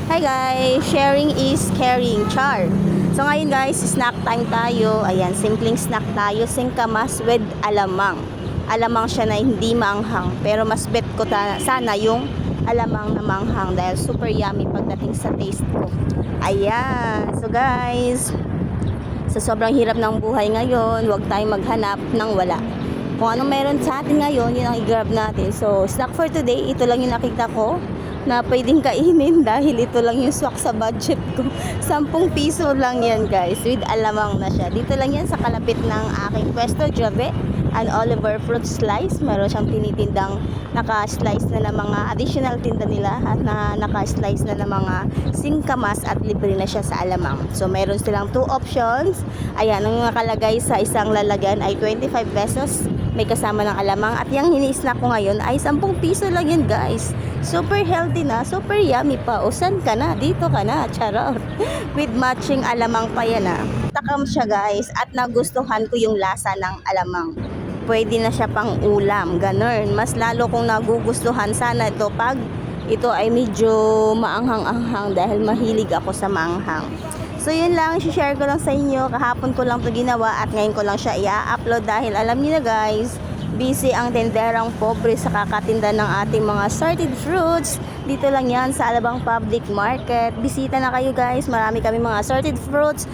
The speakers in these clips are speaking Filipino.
Hi guys, sharing is caring, char. So ngayon guys, snack time tayo. Ayan, simpleng snack tayo, singkamas with alamang. Alamang siya na hindi maanghang, pero mas bet ko sana yung alamang na maanghang dahil super yummy pagdating sa taste ko. Ayan, so guys, sa sobrang hirap ng buhay ngayon, huwag tayong maghanap ng wala. Kung anong meron sa atin ngayon, yun ang i-grab natin. So, snack for today, ito lang yung nakita ko na pwedeng kainin dahil ito lang yung swak sa budget ko. 10 piso lang yan guys, with alamang na siya. Dito lang yan sa kalapit ng aking pwesto, Jove and Oliver Fruit Slice. Meron siyang tinitindang naka-slice na ng mga additional tinda nila at na naka-slice na ng mga singkamas at libre na siya sa alamang. So meron silang 2 options. Ayan, ang nakalagay sa isang lalagyan ay 25 pesos. May kasama ng alamang at yung hini-snack ko ngayon ay 10 piso lang yun guys. Super healthy na, super yummy pa. O saan ka na? Dito ka na, charot. With matching alamang pa yan ah. Takam siya guys at nagustuhan ko yung lasa ng alamang. Pwede na siya pang ulam, ganun. Mas lalo kong nagugustuhan sana ito pag ito ay medyo maanghang-anghang dahil mahilig ako sa maanghang. So yun lang, share ko lang sa inyo. Kahapon ko lang ito ginawa at ngayon ko lang siya i-upload dahil alam niyo na guys, busy ang tenderang pobre sa kakatinda ng ating mga assorted fruits. Dito lang yan sa Alabang Public Market. Bisita na kayo guys, marami kami mga assorted fruits.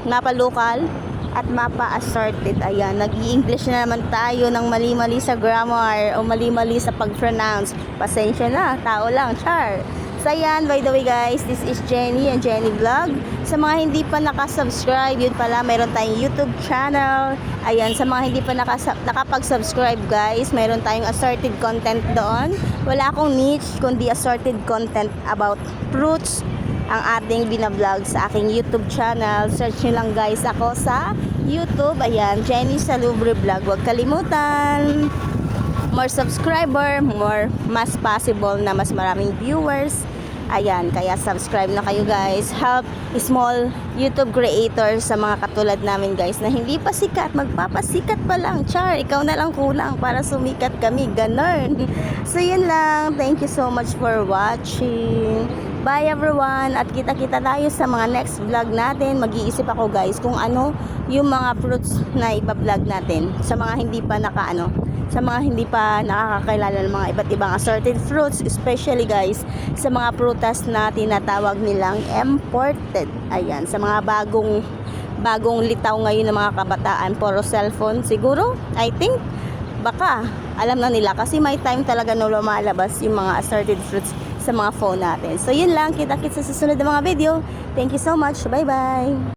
Mapa-local at mapa-assorted. Ayan, nag-i-English na naman tayo ng mali-mali sa grammar o mali-mali sa pag-pronounce. Pasensya na, tao lang, char. So ayan, by the way guys, this is Jenny and Jenny Vlog. Sa mga hindi pa nakasubscribe, yun pala, mayroon tayong YouTube channel. Ayan, sa mga hindi pa nakapag-subscribe guys, mayroon tayong assorted content doon. Wala akong niche, kundi assorted content about fruits ang ating binablog sa aking YouTube channel. Search nyo lang guys ako sa YouTube. Ayan, Jenny Salubre Vlog. Huwag kalimutan. More subscriber, mas possible na mas maraming viewers. Ayan, kaya subscribe na kayo guys. Help small YouTube creators sa mga katulad namin guys na hindi pa sikat, magpapasikat pa lang. Char, ikaw na lang kulang para sumikat kami, ganun. So yun lang, thank you so much for watching. Bye everyone, at kita-kita tayo sa mga next vlog natin. Mag-iisip ako guys kung ano yung mga fruits na ipa-vlog natin sa mga hindi pa sa mga hindi pa nakakakilala ng mga iba't ibang assorted fruits, especially guys sa mga prutas na tinatawag nilang imported. Ayan, sa mga bagong litaw ngayon ng mga kabataan, puro cellphone siguro, I think baka alam na nila kasi may time talaga na lumalabas yung mga assorted fruits sa mga phone natin. So yun lang, kita-kits sa susunod na mga video. Thank you so much, bye bye.